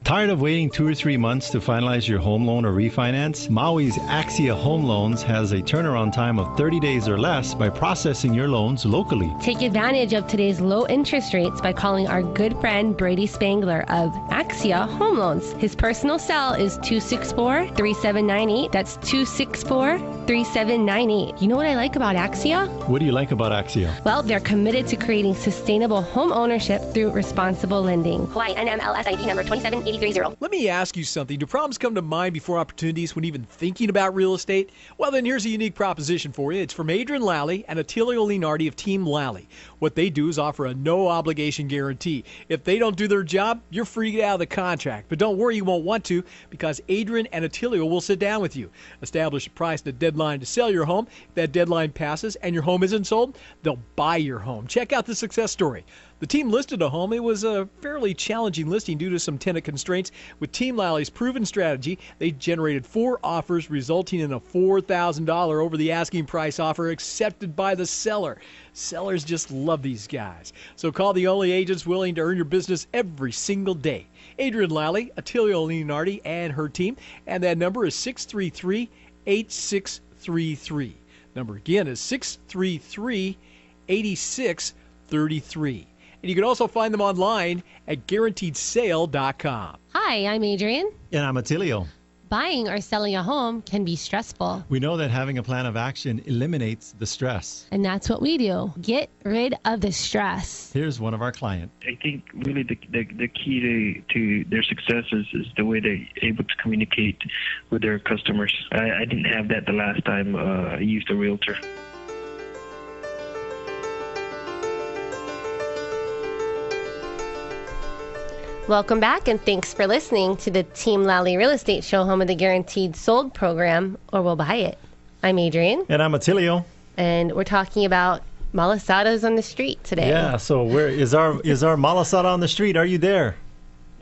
Tired of waiting 2 or 3 months to finalize your home loan or refinance? Maui's Axia Home Loans has a turnaround time of 30 days or less by processing your loans locally. Take advantage of today's low interest rates by calling our good friend Brady Spangler of Axia Home Loans. His personal cell is 264-3798. That's 264-3798. You know what I like about Axia? What do you like about Axia? Well, they're committed to creating sustainable home ownership through responsible lending. Hawaii NMLS ID number 27830. Let me ask you something. Do problems come to mind before opportunities when even thinking about real estate? Well, then here's a unique proposition for you. It's from ADRIENNE LALLY and ATTILIO Leonardi of Team Lally. What they do is offer a no-obligation guarantee. If they don't do their job, you're free to get out of the contract. But don't worry, you won't want to, because ADRIENNE and ATTILIO will sit down with you. Establish a price and a deadline to sell your home. If that deadline passes and your home isn't sold, they'll buy your home. Check out the success story. The team listed a home. It was a fairly challenging listing due to some tenant constraints. With Team Lally's proven strategy, they generated 4 offers, resulting in a $4,000 over the asking price offer accepted by the seller. Sellers just love these guys. So call the only agents willing to earn your business every single day. ADRIENNE LALLY, ATTILIO Leonardi, and her team. And that number is 633-8633. Number again is 633-8633. And you can also find them online at guaranteedsale.com. Hi, I'm Adrienne. And I'm Attilio. Buying or selling a home can be stressful. We know that having a plan of action eliminates the stress. And that's what we do. Get rid of the stress. Here's one of our clients. I think really the key to their success is the way they're able to communicate with their customers. I didn't have that the last time I used a realtor. Welcome back, and thanks for listening to the Team Lally Real Estate Show, home of the Guaranteed Sold program, or we'll buy it. I'm Adrienne. And I'm Attilio. And we're talking about malasadas on the street today. Yeah, so where is our malasada on the street? Are you there?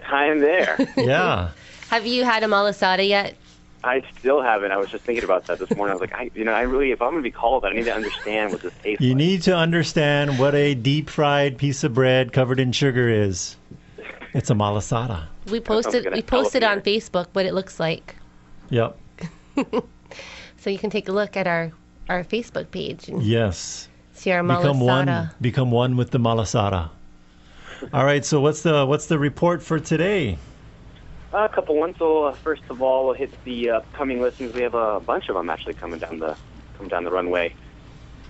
I am there. Yeah. Have you had a malasada yet? I still haven't. I was just thinking about that this morning. I was like, I really, if I'm going to be called, I need to understand what this tastes like. You need to understand what a deep-fried piece of bread covered in sugar is. It's a malasada. We posted on Facebook what it looks like. Yep. So you can take a look at our Facebook page. And yes. See our malasada. Become one with the malasada. All right. So what's the report for today? A couple ones. So first of all, we'll hit the upcoming listings. We have a bunch of them actually coming down the runway.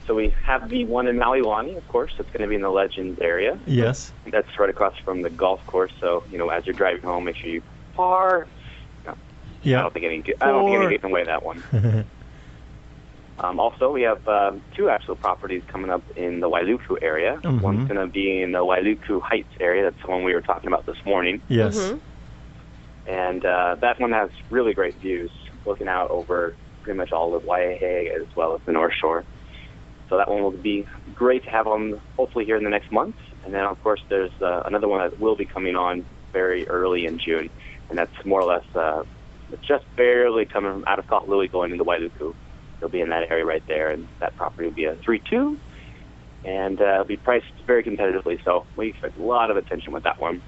So we have the one in Maliwani, of course. It's going to be in the Legends area. Yes. That's right across from the golf course. So, as you're driving home, make sure you park. No, yeah. I don't think any gets in the way of that one. Also, we have 2 actual properties coming up in the Wailuku area. Mm-hmm. One's going to be in the Wailuku Heights area. That's the one we were talking about this morning. Yes. Mm-hmm. And that one has really great views, looking out over pretty much all of Waihe as well as the North Shore. So that one will be great to have on hopefully here in the next month. And then, of course, there's another one that will be coming on very early in June. And that's more or less just barely coming out of Kahului going into Wailuku. It'll be in that area right there. And that property will be a 3-2. And it'll be priced very competitively. So we expect a lot of attention with that one.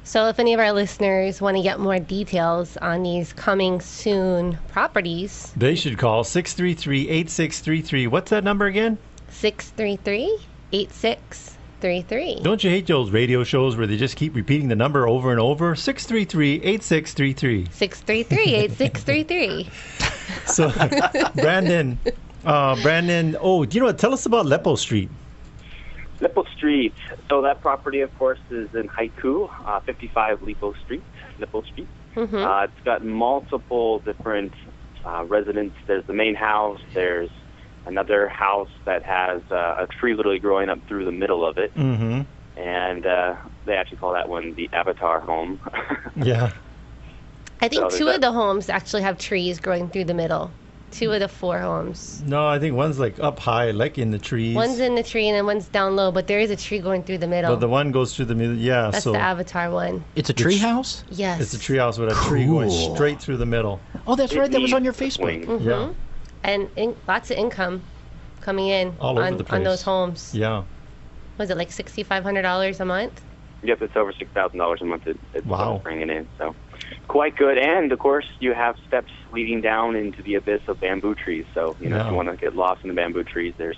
So if any of our listeners want to get more details on these coming soon properties, they should call 633-8633. What's that number again? 633-8633. Don't you hate those radio shows where they just keep repeating the number over and over? 633-8633. 633-8633. So, Brandon, tell us about Lepo Street. Lepo Street. So that property, of course, is in Haiku, 55 Lepo Street. Mm-hmm. It's got multiple different residents. There's the main house. There's another house that has a tree literally growing up through the middle of it. Mm-hmm. and they actually call that one the Avatar home. Yeah. I think two of the homes actually have trees growing through the middle. 2 of the 4 homes. No, I think one's like up high, like in the trees. One's in the tree and then one's down low, but there is a tree going through the middle. But the one goes through the middle, yeah. That's so the Avatar one. It's a tree house? Yes. It's a tree house with a tree going straight through the middle. Oh, that's right. That was on your Facebook. Mm-hmm. Yeah. And lots of income coming in All over the place. on those homes. Yeah. Was it like $6,500 a month? Yep, it's over $6,000 a month. It's wow. Bringing in, so quite good. And of course, you have steps leading down into the abyss of bamboo trees. So if you want to get lost in the bamboo trees, there's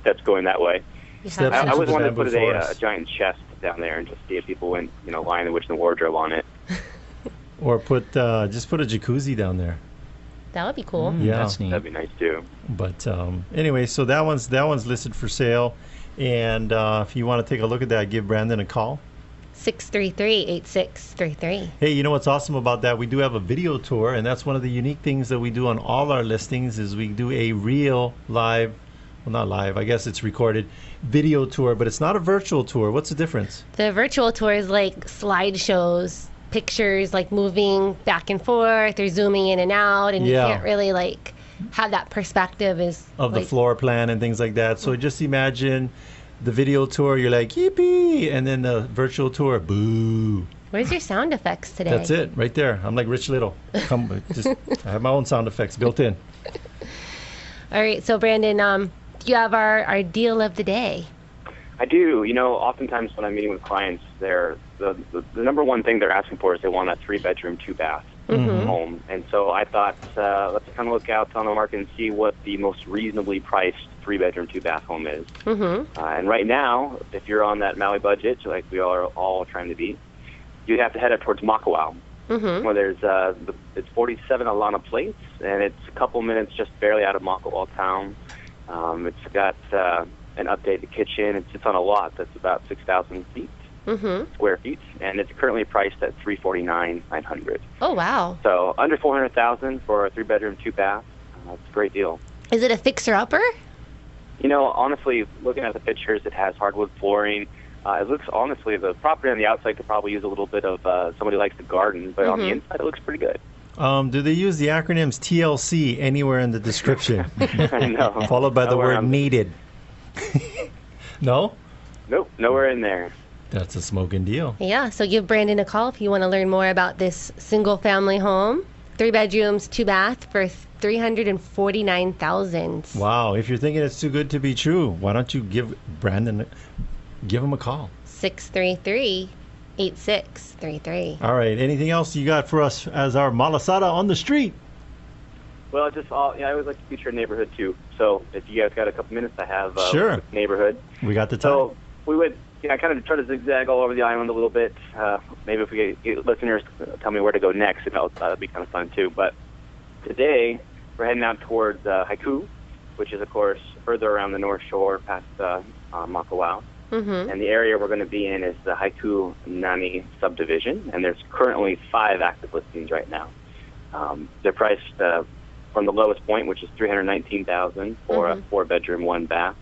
steps going that way. I always wanted to put a giant chest down there and just see if people went, lying the witch in the wardrobe on it. Or just put a jacuzzi down there. That would be cool. Yeah, that's neat. That'd be nice too. But anyway, so that one's listed for sale, and if you want to take a look at that, give Brandon a call. 633-8633. Hey, you know what's awesome about that? We do have a video tour, and that's one of the unique things that we do on all our listings is we do a real live, well, not live, I guess it's recorded, video tour, but it's not a virtual tour. What's the difference? The virtual tour is like slideshows, pictures like moving back and forth or zooming in and out, and you can't really like have that perspective of the floor plan and things like that. So just imagine the video tour, you're like, yippee, and then the virtual tour, boo. Where's your sound effects today? That's it, right there. I'm like Rich Little. I have my own sound effects built in. All right, so Brandon, do you have our deal of the day? I do. Oftentimes when I'm meeting with clients, the number one thing they're asking for is they want a 3-bedroom, 2-bath home. And so I thought, let's kind of look out on the market and see what the most reasonably priced 3-bedroom, 2-bath home is. And right now, if you're on that Maui budget, like we are all trying to be, you'd have to head up towards Makawao, where there's it's 47 Alana Place, and it's a couple minutes just barely out of Makawao town. It's got an updated kitchen. It sits on a lot that's about 6,000 square feet, and it's currently priced at $349,900. Oh wow! So under $400,000 for a 3-bedroom, 2-bath. It's a great deal. Is it a fixer-upper? Honestly, looking at the pictures, it has hardwood flooring. It looks, honestly, the property on the outside could probably use a little bit of somebody likes to garden, but on the inside, it looks pretty good. Do they use the acronyms TLC anywhere in the description? No. Followed by the word needed. No? Nope, nowhere in there. That's a smoking deal. Yeah, so give Brandon a call if you want to learn more about this single-family home. 3 bedrooms, 2 bath for $349,000. Wow, if you're thinking it's too good to be true, why don't you give him a call? 633-8633. All right, anything else you got for us as our malasada on the street? Well, I always like to feature a neighborhood too. So if you guys got a couple minutes, I have sure. neighborhood. We got the time. So we would kind of try to zigzag all over the island a little bit. Maybe if we get listeners tell me where to go next, that'd be kind of fun too. But today we're heading out towards Haiku, which is of course further around the North Shore past Makawao. And the area we're going to be in is the Haiku Nani subdivision, and there's currently 5 active listings right now. They're priced from the lowest point, which is $319,000 for a 4-bedroom, 1-bath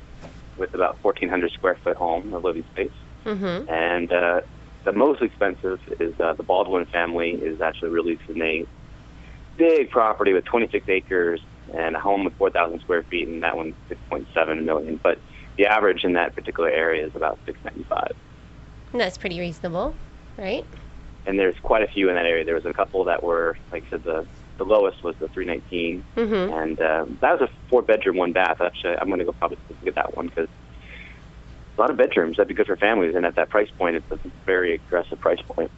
with about 1,400 square foot home, a living space. And the most expensive is the Baldwin family is actually releasing a big property with 26 acres and a home with 4,000 square feet, and that one's $6.7 million. But the average in that particular area is about $695. That's pretty reasonable, right? And there's quite a few in that area. There was a couple that were, like I said, the lowest was the $319, and that was a 4-bedroom, 1-bath. Actually, I'm going to go probably look at that one because a lot of bedrooms. That'd be good for families, and at that price point, it's a very aggressive price point.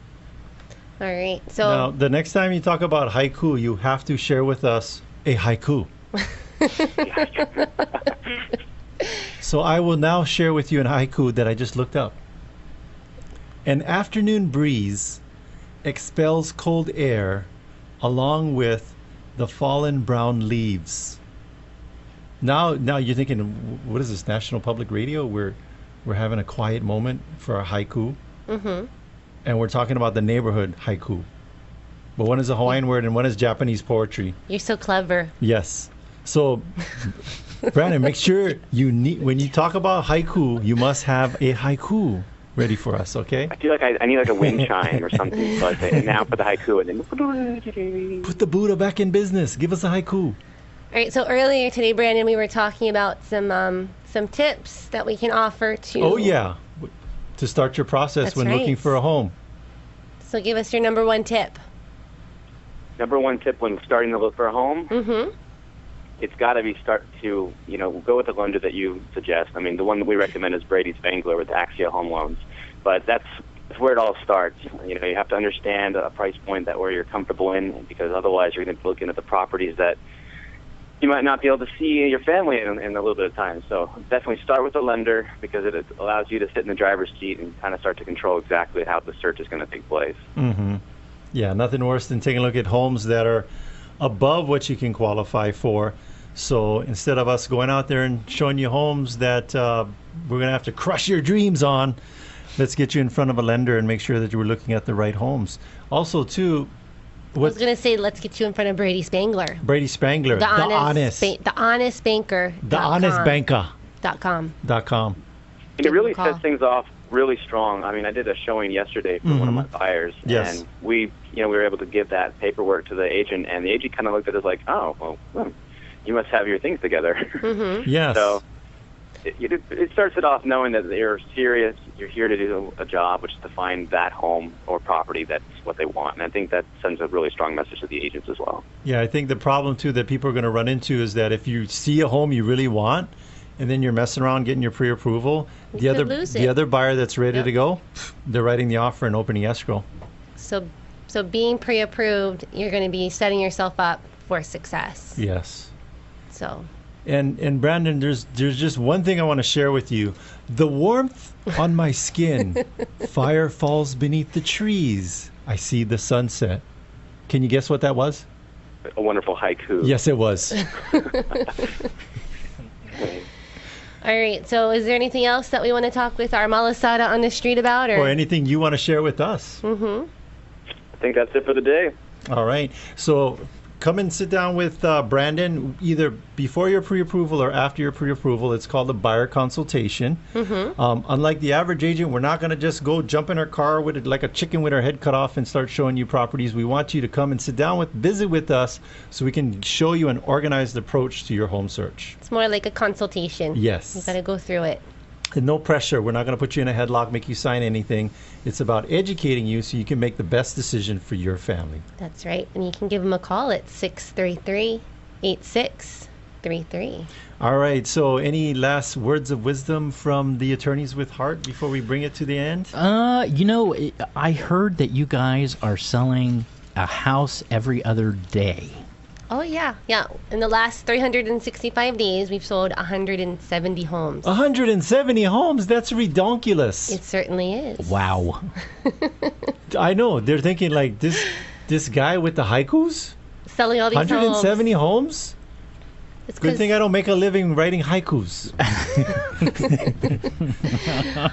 All right. So now, the next time you talk about haiku, you have to share with us a haiku. So I will now share with you an haiku that I just looked up. An afternoon breeze expels cold air along with the fallen brown leaves. Now you're thinking, what is this, National Public Radio? We're having a quiet moment for a haiku. And we're talking about the neighborhood haiku. But one is a Hawaiian word and one is Japanese poetry. You're so clever. Yes. So Brandon, make sure when you talk about haiku, you must have a haiku ready for us, okay? I feel like I need like a wind chime or something. So I say, and now for the haiku, and then put the Buddha back in business. Give us a haiku. All right. So earlier today, Brandon, we were talking about some tips that we can offer to. Oh yeah, to start your process That's when right. looking for a home. So give us your number one tip. Number one tip when starting to look for a home. Mm-hmm. It's got to be go with the lender that you suggest. I mean, the one that we recommend is Brady Spangler with Axia Home Loans. But that's where it all starts. You have to understand a price point where you're comfortable in, because otherwise you're going to be looking at the properties that you might not be able to see your family in a little bit of time. So definitely start with the lender, because it allows you to sit in the driver's seat and kind of start to control exactly how the search is going to take place. Mm-hmm. Yeah, nothing worse than taking a look at homes that are above what you can qualify for. So instead of us going out there and showing you homes that we're going to have to crush your dreams on, let's get you in front of a lender and make sure that you're looking at the right homes. Also, too, I was going to say, let's get you in front of Brady Spangler. Brady Spangler, The honest banker. The honest banker. .com. And it really sets things off really strong. I mean, I did a showing yesterday for one of my buyers, Yes. and we were able to give that paperwork to the agent, and the agent kind of looked at us like, oh, well, you must have your things together. Mm-hmm. Yes. So it starts it off knowing that you're serious, you're here to do a job, which is to find that home or property that's what they want. And I think that sends a really strong message to the agents as well. Yeah, I think the problem, too, that people are going to run into is that if you see a home you really want, and then you're messing around getting your pre-approval, the other buyer that's ready to go, they're writing the offer and opening escrow. So being pre-approved, you're going to be setting yourself up for success. Yes. So. And Brandon, there's just one thing I want to share with you. The warmth on my skin. Fire falls beneath the trees. I see the sunset. Can you guess what that was? A wonderful haiku. Yes, it was. All right. So is there anything else that we want to talk with our malasada on the street about? Or anything you want to share with us? Mm-hmm. I think that's it for the day. All right. So come and sit down with Brandon either before your pre-approval or after your pre-approval. It's called a buyer consultation. Mm-hmm. Unlike the average agent, we're not going to just go jump in our car with it like a chicken with our head cut off and start showing you properties. We want you to come and sit down visit with us so we can show you an organized approach to your home search. It's more like a consultation. Yes. You got to go through it. And no pressure. We're not going to put you in a headlock, make you sign anything. It's about educating you so you can make the best decision for your family. That's right. And you can give them a call at 633-8633. All right. So any last words of wisdom from the attorneys with heart before we bring it to the end? I heard that you guys are selling a house every other day. Oh, yeah. Yeah. In the last 365 days, we've sold 170 homes. 170 homes? That's redonkulous. It certainly is. Wow. I know. They're thinking like this guy with the haikus? Selling all these 170 homes? It's good thing I don't make a living writing haikus.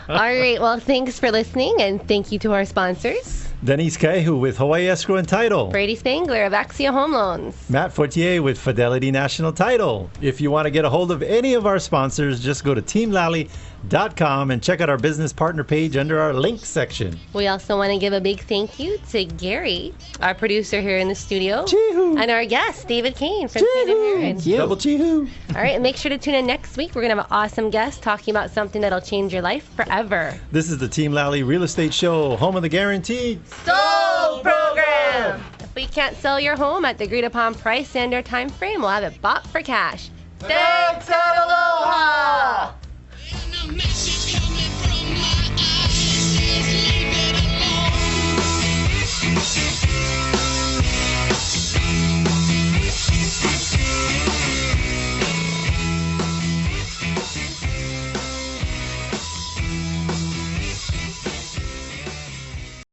All right. Well, thanks for listening, and thank you to our sponsors. Denise Kaihu with Hawaii Escrow and Title. Brady Spangler of Axia Home Loans. Matt Fortier with Fidelity National Title. If you want to get a hold of any of our sponsors, just go to teamlally.com and check out our business partner page under our links section. We also want to give a big thank you to Gary, our producer here in the studio. Chee-hoo. And our guest, David Cain from Cain and Herren. Double chee-hoo. All right, and make sure to tune in next week. We're going to have an awesome guest talking about something that'll change your life forever. This is the Team Lally Real Estate Show, home of the guaranteed Sold Program. If we can't sell your home at the agreed upon price and or time frame, we'll have it bought for cash. Thanks a lot.